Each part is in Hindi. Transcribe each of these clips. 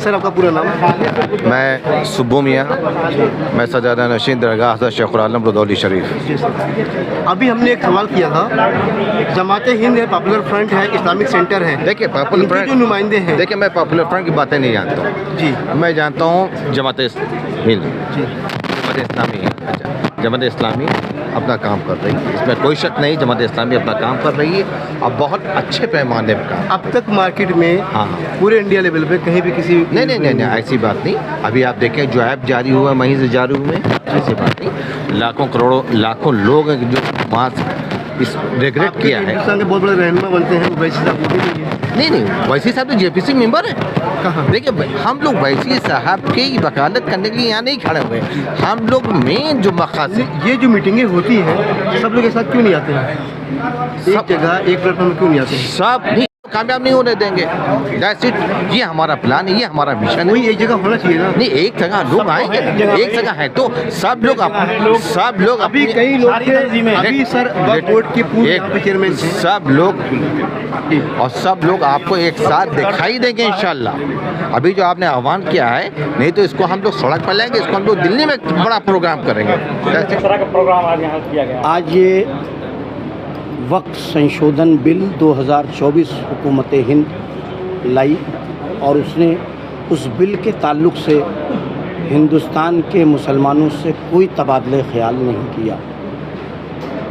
सर आपका पूरा नाम? मैं सुब्बू मियाँ, मैं सजादा नशीन दरगाह हज़रत शेखुल आलम रुदौली शरीफ। अभी हमने एक सवाल किया था, जमात हिंद है, पॉपुलर फ्रंट है, इस्लामिक सेंटर है, देखिए पॉपुलर इनके फ्रंट जो नुमाइंदे हैं, देखिए मैं पॉपुलर फ्रंट की बातें नहीं जानता हूँ जी मैं जानता हूँ जमात हिंद, जी जमात इस्लामी है। अच्छा, जमात इस्लामी अपना काम कर रही है, इसमें कोई शक नहीं। जमात इस्लामी अपना काम कर रही है और बहुत अच्छे पैमाने पर काम। अब तक मार्केट में हाँ पूरे इंडिया लेवल पे कहीं भी किसी नहीं ऐसी बात नहीं। अभी आप देखें जो ऐप जारी हुआ है वहीं से जारी हुए, ऐसी बात नहीं। लाखों करोड़ों लाखों लोग हैं जो मास्क इस रिग्रेट किया है। हिंदुस्तान के बहुत बड़े रहनुमा बनते हैं वैसे साहब, वो भी नहीं है। नहीं वैसी साहब तो जेपीसी मेंबर है। कहाँ? देखिए हम लोग वैसी साहब की वकालत करने के लिए यहाँ नहीं खड़े हुए। हम लोग मेन जो मकासद, ये जो मीटिंगें होती हैं सब लोग एक साथ क्यों नहीं आते हैं? एक जगह एक प्लेटफॉर्म में क्यों नहीं आते हैं? सब नहीं कामयाब नहीं होने देंगे। दैट्स इट, ये हमारा प्लान है, ये हमारा मिशन है। वही एक जगह होना चाहिए ना। नहीं एक जगह लोग आएंगे, एक जगह है तो सब लोग अभी कई लोग अभी सर बोर्ड के पूर्व यहाँ पे चेयरमैन थे। सब लोग आपको एक साथ दिखाई देंगे इंशाल्लाह। अभी जो आपने आह्वान किया है, नहीं तो इसको हम लोग सड़क पर लाएंगे, इसको हम लोग दिल्ली में बड़ा प्रोग्राम करेंगे। किस तरह का प्रोग्राम आज यहाँ किया गया? आज ये वक्फ संशोधन बिल 2024 हुकूमत हिंद लाई और उसने उस बिल के ताल्लुक़ से हिंदुस्तान के मुसलमानों से कोई तबादले ख्याल नहीं किया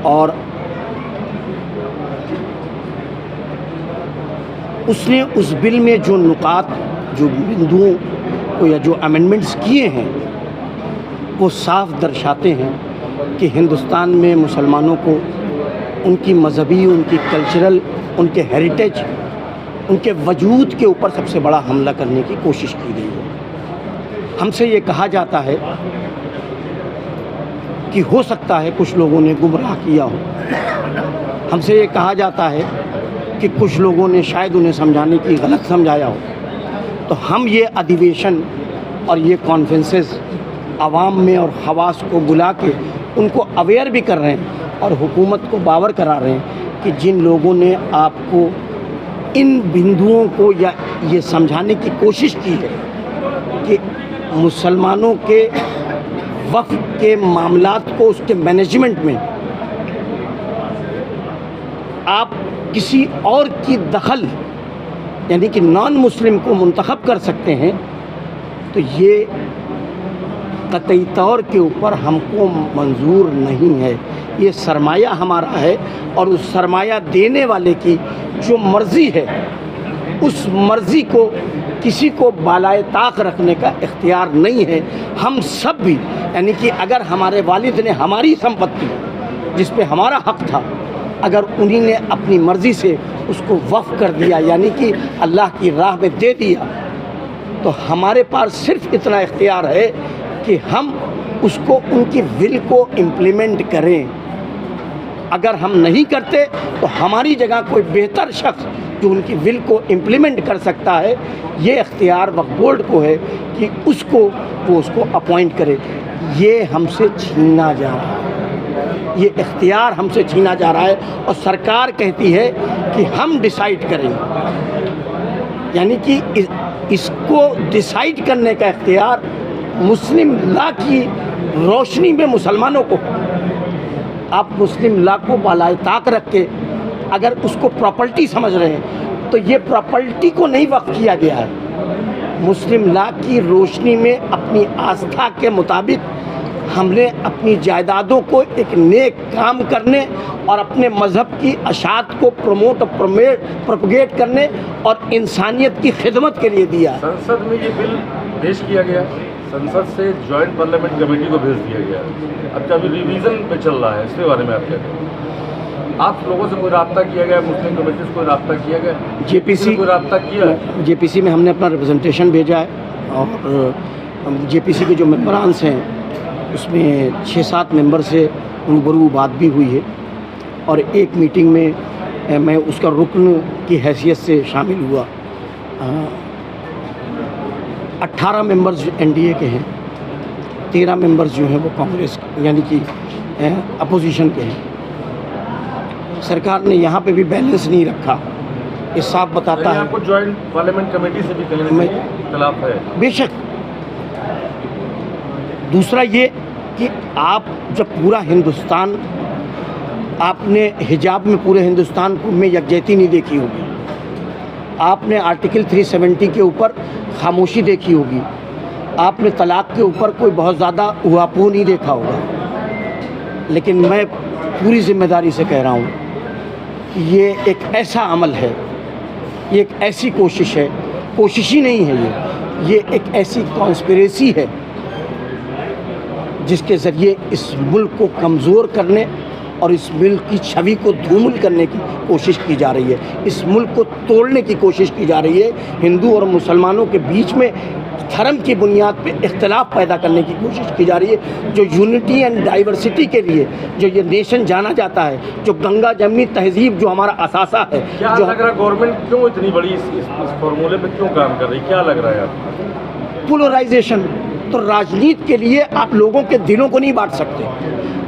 और उसने उस बिल में जो नुकात, जो बिंदुओं को या जो अमेंडमेंट्स किए हैं वो साफ दर्शाते हैं कि हिंदुस्तान में मुसलमानों को उनकी मजहबी, उनकी कल्चरल, उनके हेरिटेज, उनके वजूद के ऊपर सबसे बड़ा हमला करने की कोशिश की गई है। हमसे ये कहा जाता है कि हो सकता है कुछ लोगों ने गुमराह किया हो, हमसे ये कहा जाता है कि कुछ लोगों ने शायद उन्हें समझाने की गलत समझाया हो। तो हम ये अधिवेशन और ये कॉन्फ्रेंसेस आवाम में और खवास को बुला के उनको अवेयर भी कर रहे हैं और हुकूमत को बावर करा रहे हैं कि जिन लोगों ने आपको इन बिंदुओं को या ये समझाने की कोशिश की है कि मुसलमानों के वक्फ के मामलात को, उसके मैनेजमेंट में आप किसी और की दखल यानी कि नॉन मुस्लिम को मुंतखब कर सकते हैं, तो ये कतई तौर के ऊपर हमको मंजूर नहीं है। ये सरमाया हमारा है और उस सरमाया देने वाले की जो मर्ज़ी है उस मर्ज़ी को किसी को बालाए ताक रखने का इख्तियार नहीं है। हम सब भी यानी कि अगर हमारे वालिद ने हमारी संपत्ति जिस पे हमारा हक़ था, अगर उन्हीं ने अपनी मर्ज़ी से उसको वक्फ कर दिया यानी कि अल्लाह की राह में दे दिया, तो हमारे पास सिर्फ़ इतना इख्तियार है कि हम उसको, उनकी विल को इम्प्लीमेंट करें। अगर हम नहीं करते तो हमारी जगह कोई बेहतर शख्स जो उनकी विल को इम्प्लीमेंट कर सकता है, ये इख्तियार वक्फ बोर्ड को है कि वो उसको अपॉइंट करे। ये हमसे छीना जा रहा है, ये इख्तियार हमसे छीना जा रहा है और सरकार कहती है कि हम डिसाइड करेंगे। यानी कि इसको डिसाइड करने का इख्तियार मुस्लिम लॉ की रोशनी में मुसलमानों को, आप मुस्लिम लॉ को बालाए ताक रख के अगर उसको प्रॉपर्टी समझ रहे हैं तो ये प्रॉपर्टी को नहीं वक्फ किया गया है। मुस्लिम लॉ की रोशनी में अपनी आस्था के मुताबिक हमने अपनी जायदादों को एक नेक काम करने और अपने मज़हब की अशात को प्रमोट प्रोपगेट करने और इंसानियत की खिदमत के लिए दिया। संसद में ये बिल पेश किया गया, संसद से जॉइंट पार्लियामेंट कमेटी को भेज दिया गया। अब अभी रिवीजन पे चल रहा है, इसके बारे में आप क्या कहें? आप लोगों से कोई रब्ता किया गया, मुस्लिम कमेटी से कोई रब्ता किया गया, जेपीसी कोई रब्ता किया? जेपीसी में हमने अपना रिप्रेजेंटेशन भेजा है और जेपीसी के जो मेंबरान्स हैं उसमें 6-7 मेंबर से रूबरू बात भी हुई है और एक मीटिंग में मैं उसका रुकन की हैसियत से शामिल हुआ। 18 मेंबर्स एनडीए के हैं, 13 मेंबर्स जो हैं वो कांग्रेस यानी कि अपोजिशन के हैं। सरकार ने यहाँ पे भी बैलेंस नहीं रखा ये साफ बताता यानी है। आपको ज्वाइंट पार्लियामेंट कमेटी से भी कहीं ना मैं- कहीं इख्तिलाफ है। बेशक। दूसरा ये कि आप जब पूरा हिंदुस्तान, आपने हिजाब में पूरे हिंदुस्तान में यकजहती नहीं देखी होगी, आपने आर्टिकल 370 के ऊपर खामोशी देखी होगी, आपने तलाक के ऊपर कोई बहुत ज़्यादा उहापोह नहीं देखा होगा, लेकिन मैं पूरी जिम्मेदारी से कह रहा हूँ कि ये एक ऐसा अमल है, ये एक ऐसी कोशिश है, कोशिश ही नहीं है ये एक ऐसी कॉन्स्पिरेसी है जिसके ज़रिए इस मुल्क को कमज़ोर करने और इस मुल्क की छवि को धूमिल करने की कोशिश की जा रही है, इस मुल्क को तोड़ने की कोशिश की जा रही है, हिंदू और मुसलमानों के बीच में धर्म की बुनियाद पे इख्तिलाफ पैदा करने की कोशिश की जा रही है। जो यूनिटी एंड डाइवर्सिटी के लिए जो ये नेशन जाना जाता है, जो गंगा जमनी तहजीब जो हमारा असासा है, क्या जो लग रहा है गवर्नमेंट क्यों इतनी बड़ी इस फॉर्मूले पे क्यों काम कर रही है, क्या लग रहा है आपको? पोलराइजेशन। तो राजनीति के लिए आप लोगों के दिलों को नहीं बांट सकते,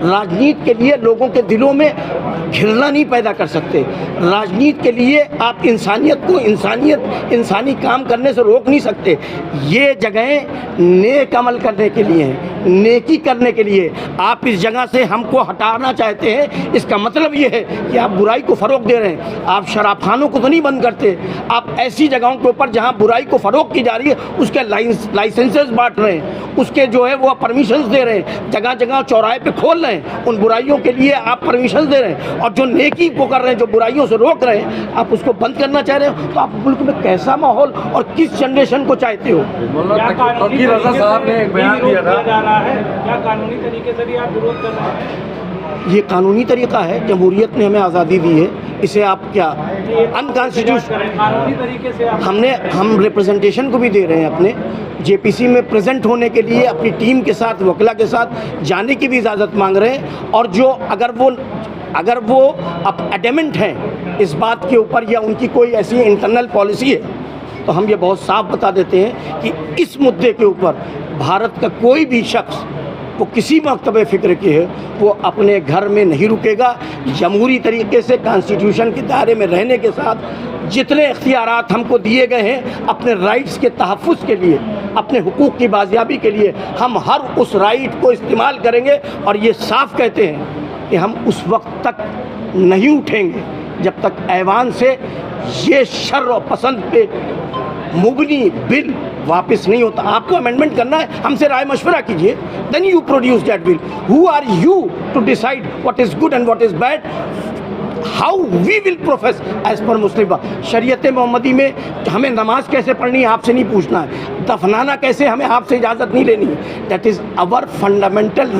राजनीति के लिए लोगों के दिलों में घृणा नहीं पैदा कर सकते, राजनीति के लिए आप इंसानियत को इंसानी काम करने से रोक नहीं सकते। ये जगहें नेक अमल करने के लिए हैं, नेकी करने के लिए। आप इस जगह से हमको हटाना चाहते हैं, इसका मतलब ये है कि आप बुराई को फ़रोग़ दे रहे हैं। आप शराबखानों को तो नहीं बंद करते, आप ऐसी जगहों के ऊपर जहाँ बुराई को फ़रोग़ की जा रही है उसके लाइसेंसेस बांट रहे हैं, उसके जो है वो परमिशंस दे रहे हैं, जगह जगह चौराहे पे खोल रहे हैं, उन बुराइयों के लिए आप परमिशंस दे रहे हैं। और जो नेकी को कर रहे हैं, जो बुराइयों से रोक रहे हैं, आप उसको बंद करना चाह रहे हो। तो आप मुल्क में कैसा माहौल और किस जनरेशन को चाहते हो? तौकीर रज़ा साहब ने एक बयान दिया था, क्या कानूनी तरीके से भी आप विरोध कर रहे हैं? ये कानूनी तरीका है, जमहूरियत ने हमें आज़ादी दी है, इसे आप क्या अनकॉन्स्टिट्यूशनल? कानूनी तरीके से आप हम रिप्रेजेंटेशन को भी दे रहे हैं, अपने जेपीसी में प्रेजेंट होने के लिए अपनी टीम के साथ, वकला के साथ जाने की भी इजाज़त मांग रहे हैं। और जो अगर वो अब एडमेंट हैं इस बात के ऊपर या उनकी कोई ऐसी इंटरनल पॉलिसी है, तो हम ये बहुत साफ बता देते हैं कि इस मुद्दे के ऊपर भारत का कोई भी शख्स, वो किसी मकतब फ़िक्र की है, वो अपने घर में नहीं रुकेगा। जमहूरी तरीके से कॉन्स्टिट्यूशन के दायरे में रहने के साथ जितने इख्तियारात हमको दिए गए हैं अपने राइट्स के तहफ़्फ़ुज़ के लिए, अपने हुकूक़ की बाजियाबी के लिए, हम हर उस राइट को इस्तेमाल करेंगे। और ये साफ कहते हैं कि हम उस वक्त तक नहीं उठेंगे जब तक ऐवान से ये शर और पसंद पे मुबनी बिल वापस नहीं होता। आपको अमेंडमेंट करना है, हमसे राय मशवरा कीजिए, then you produce that bill. Who are you to decide what is good and what is bad? How we will profess as per Muslim. शरीयत मोहम्मदी में हमें नमाज कैसे पढ़नी है आपसे नहीं पूछना है, दफनाना कैसे हमें आपसे इजाज़त नहीं लेनी है। That is our fundamental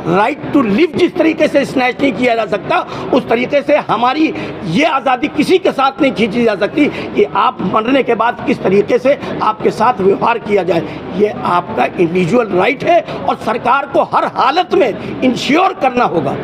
right to live. जिस तरीके से स्नैच नहीं किया जा सकता, उस तरीके से हमारी ये आज़ादी किसी के साथ नहीं खींची जा सकती कि आप मरने के बाद किस तरीके से आपके साथ व्यवहार किया जाए। ये आपका इंडिविजुअल राइट है और सरकार को हर हालत में इंश्योर करना होगा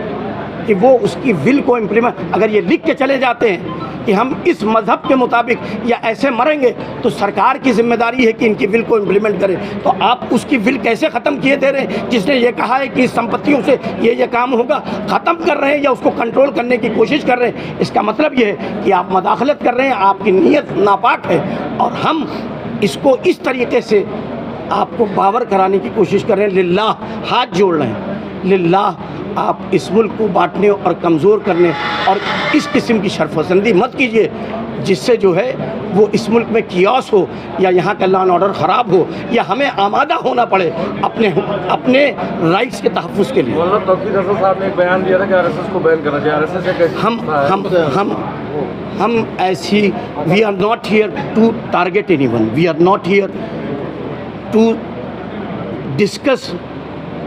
कि वो उसकी विल को इम्प्लीमेंट। अगर ये लिख के चले जाते हैं कि हम इस मज़हब के मुताबिक या ऐसे मरेंगे, तो सरकार की जिम्मेदारी है कि इनकी विल को इम्प्लीमेंट करें। तो आप उसकी विल कैसे ख़त्म किए दे रहे हैं? जिसने ये कहा है कि संपत्तियों से ये काम होगा, ख़त्म कर रहे हैं या उसको कंट्रोल करने की कोशिश कर रहे हैं। इसका मतलब ये है कि आप मदाखलत कर रहे हैं, आपकी नीयत नापाक है। और हम इसको इस तरीके से आपको बावर कराने की कोशिश कर रहे हैं। लिल्लाह हाथ जोड़ रहे हैं, लिल्लाह आप इस मुल्क को बांटने और कमज़ोर करने और इस किस्म की शर्फसंदी मत कीजिए जिससे जो है वो इस मुल्क में कियास हो या यहाँ का लॉ एंड ऑर्डर ख़राब हो या हमें आमादा होना पड़े अपने राइट्स के तहफ़्फ़ुज़ के लिए। तौकीर रज़ा साहब ने एक बयान दिया था कि आरएसएस को बैन करना चाहिए। आरएसएस हम ऐसी we are not here to target anyone, we are not here to discuss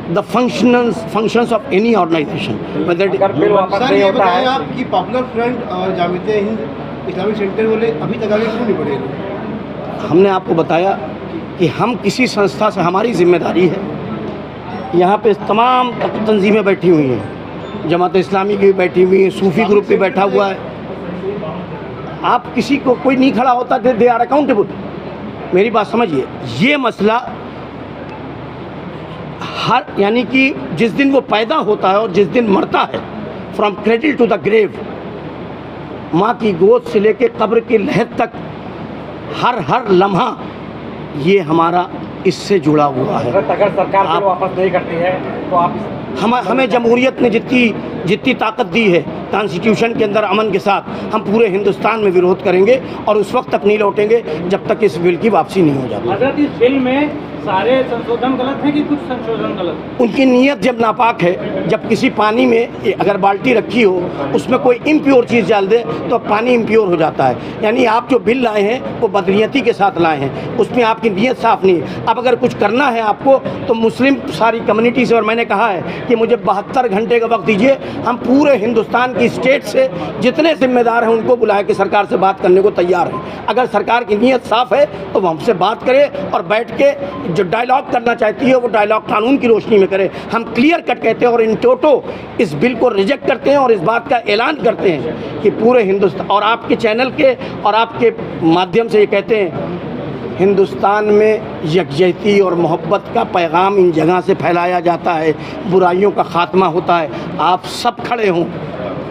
the functions of any organization, whether it अगर बिल वापस सर नहीं ये होता बताएं है, आप कि पॉपुलर फ्रंट और जामिया हिंद इस्लामिक सेंटर वाले अभी तक आगे क्यों नहीं बढ़े लोग? हमने आपको बताया कि हम किसी संस्था से, हमारी जिम्मेदारी है, यहाँ पे तमाम तंजीमें बैठी हुई हैं, जमात इस्लामी की बैठी हुई है, सूफ़ी ग्रुप भी बैठा हुआ है। आप किसी को कोई नहीं खड़ा होता, दे आर अकाउंटेबल। मेरी बात समझिए, ये मसला हर यानी कि जिस दिन वो पैदा होता है और जिस दिन मरता है, from cradle to the grave, माँ की गोद से लेके कब्र की लहद तक हर लम्हा ये हमारा इससे जुड़ा हुआ है। अगर सरकार बिल वापस नहीं करती है तो आप हमें जमहूरियत ने जितनी ताकत दी है कॉन्स्टिट्यूशन के अंदर अमन के साथ, हम पूरे हिंदुस्तान में विरोध करेंगे और उस वक्त तक नहीं लौटेंगे जब तक इस बिल की वापसी नहीं हो जाती। हजरत इस बिल में सारे संशोधन गलत हैं कि कुछ संशोधन गलत? उनकी नीयत जब नापाक है, जब किसी पानी में अगर बाल्टी रखी हो उसमें कोई इम्प्योर चीज़ डाल दे तो पानी इम्प्योर हो जाता है। यानी आप जो बिल लाए हैं वो बदनीयती के साथ लाए हैं, उसमें आपकी नीयत साफ़ नहीं है। अब अगर कुछ करना है आपको तो मुस्लिम सारी कम्युनिटी से, और मैंने कहा है कि मुझे 72 घंटे का वक्त दीजिए, हम पूरे हिंदुस्तान की स्टेट से जितने जिम्मेदार हैं उनको बुलाए के सरकार से बात करने को तैयार हैं। अगर सरकार की नीयत साफ़ है तो वो हमसे बात करे और बैठ के जो डायलॉग करना चाहती है वो डायलॉग कानून की रोशनी में करे। हम क्लियर कट कहते हैं और इन टोटो इस बिल को रिजेक्ट करते हैं और इस बात का ऐलान करते हैं कि पूरे हिंदुस्तान, और आपके चैनल के और आपके माध्यम से ये कहते हैं, हिंदुस्तान में यकजहती और मोहब्बत का पैगाम इन जगह से फैलाया जाता है, बुराइयों का खात्मा होता है। आप सब खड़े हों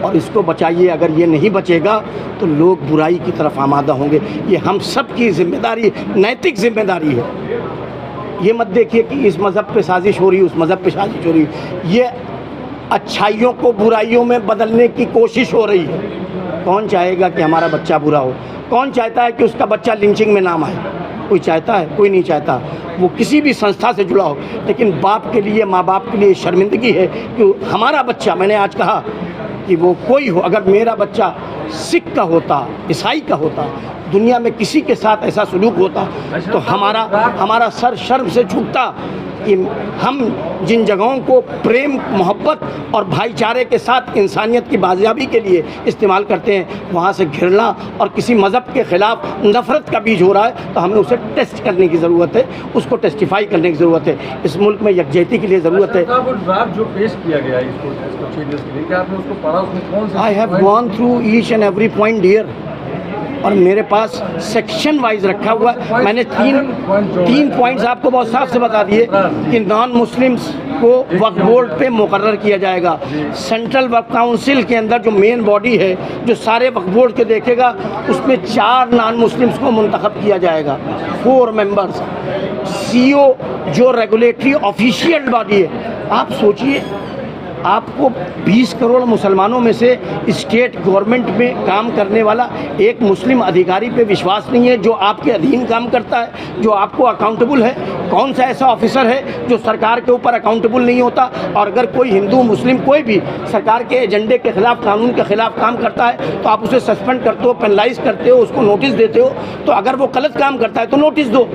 और इसको बचाइए। अगर ये नहीं बचेगा तो लोग बुराई की तरफ आमादा होंगे। ये हम सब की जिम्मेदारी, नैतिक जिम्मेदारी है। ये मत देखिए कि इस मज़हब पे साजिश हो रही, उस मज़हब पे साजिश हो रही। ये अच्छाइयों को बुराइयों में बदलने की कोशिश हो रही है। कौन चाहेगा कि हमारा बच्चा बुरा हो? कौन चाहता है कि उसका बच्चा लिंचिंग में नाम आए? कोई चाहता है? कोई नहीं चाहता। वो किसी भी संस्था से जुड़ा हो। लेकिन बाप के लिए, माँ बाप के लिए शर्मिंदगी है कि हमारा बच्चा, मैंने आज कहा कि वो कोई हो, अगर मेरा बच्चा सिख का होता, ईसाई का होता, दुनिया में किसी के साथ ऐसा सलूक होता तो हमारा सर शर्म से झुकता। कि हम जिन जगहों को प्रेम, मोहब्बत और भाईचारे के साथ इंसानियत की बाजियाबी के लिए इस्तेमाल करते हैं, वहाँ से घिरना और किसी मज़हब के ख़िलाफ़ नफ़रत का बीज हो रहा है तो हमें उसे टेस्ट करने की ज़रूरत है, उसको टेस्टिफाई करने की ज़रूरत है। इस मुल्क में यकजहती के लिए ज़रूरत है। ड्राफ्ट जो पेश किया गया है इसको चेंजेस के लिए, क्या आपने उसको पढ़ा? उसमें कौन से? I have gone through each and every point dear, और मेरे पास सेक्शन वाइज रखा हुआ है। मैंने तीन पॉइंट्स आपको बहुत साफ से बता दिए कि नॉन मुस्लिम्स को वक्फ बोर्ड पे मुकर्रर किया जाएगा। सेंट्रल वक्फ काउंसिल के अंदर जो मेन बॉडी है जो सारे वक्फ बोर्ड के देखेगा, उसमें 4 नॉन मुस्लिम्स को मुंतखब किया जाएगा, 4 मेंबर्स। CEO जो रेगुलेटरी ऑफिशियल बॉडी है, आप सोचिए आपको 20 करोड़ मुसलमानों में से स्टेट गवर्नमेंट में काम करने वाला एक मुस्लिम अधिकारी पे विश्वास नहीं है जो आपके अधीन काम करता है, जो आपको अकाउंटेबल है। कौन सा ऐसा ऑफिसर है जो सरकार के ऊपर अकाउंटेबल नहीं होता? और अगर कोई हिंदू मुस्लिम कोई भी सरकार के एजेंडे के ख़िलाफ़, कानून के ख़िलाफ़ काम करता है तो आप उसे सस्पेंड करते हो, पेनलाइज करते हो, उसको नोटिस देते हो। तो अगर वो गलत काम करता है तो नोटिस दो।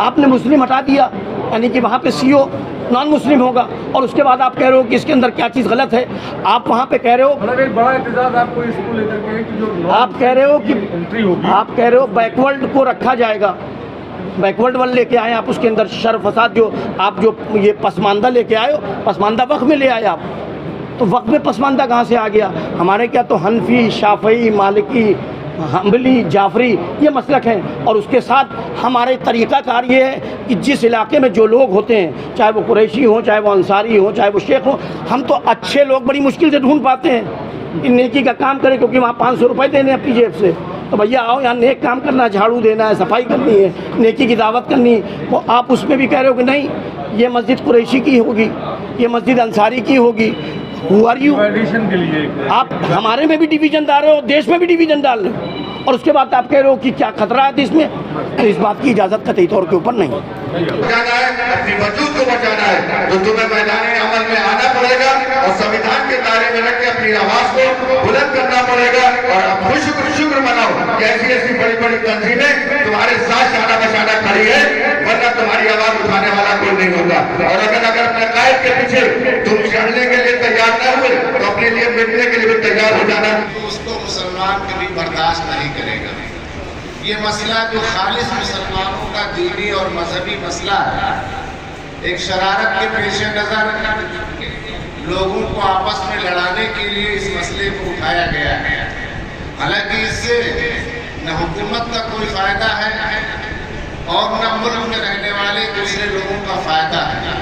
आपने मुस्लिम हटा दिया, यानी कि वहाँ पे CEO नॉन मुस्लिम होगा, और उसके बाद आप कह रहे हो कि इसके अंदर क्या चीज़ गलत है। आप वहाँ पे कह रहे हो, मतलब एक बड़ा एहतजाज आपको इसको लेकर के कि जो आप कह रहे हो कि एंट्री होगी, आप कह रहे हो बैकवर्ड को रखा जाएगा। बैकवर्ड वन लेके आए आप, उसके अंदर शर फसाद जो आप जो ये पसमानदा लेके आए हो, पसमानदा वक्फ में ले आए आप। तो वक्फ में पसमानदा कहाँ से आ गया? हमारे क्या तो हनफी, शाफई, मालिकी, हम्बली, जाफरी ये मसलक हैं। और उसके साथ हमारे तरीक़ाकार ये है कि जिस इलाके में जो लोग होते हैं, चाहे वो कुरैशी हों, चाहे वो अंसारी हों, चाहे वो शेख हों, हम तो अच्छे लोग बड़ी मुश्किल से ढूंढ पाते हैं कि नेकी का काम करें, क्योंकि वहाँ 500 रुपये देने हैं अपनी जेब से। तो भैया आओ यहाँ नेक काम करना है, झाड़ू देना है, सफाई करनी है, नेकी की दावत करनी है। वो आप उसमें भी कह रहे हो कि नहीं ये मस्जिद कुरैशी की होगी, ये मस्जिद अंसारी की होगी। Who are you? एडिशन के लिए आप हमारे में भी डिवीजन डाल रहे हो, देश में भी डिवीजन डाल रहे हो, और उसके बाद आप कह रहे हो कि क्या खतरा है इसमें। तो इस बात की इजाज़त कतई तौर के ऊपर नहीं। बचाना है, अपनी वजूद को बचाना है, तो तुम्हें मैदान अमल में आना पड़ेगा और संविधान के दायरे में रख के अपनी आवाज को बुलंद करना पड़ेगा। और अब शुक्र मनाओ कि ऐसी बड़ी बड़ी तंजीमें तुम्हारे साथ शाना बशाना खड़ी है, वरना तुम्हारी आवाज उठाने वाला कोई नहीं होगा। और अगर अपने कायद के पीछे तुम चढ़ने के लिए तैयार न हुए तो अपने लिए मिटने के लिए भी तैयार हो जाना। उसको मुसलमान कभी बर्दाश्त नहीं करेगा। ये मसला जो खालिस मुसलमानों का दीनी और मजहबी मसला है, एक शरारत के पेश नज़र लोगों को आपस में लड़ाने के लिए इस मसले को उठाया गया है। हालांकि इससे न हुकूमत का कोई फ़ायदा है और न मुल्क में रहने वाले दूसरे लोगों का फ़ायदा है।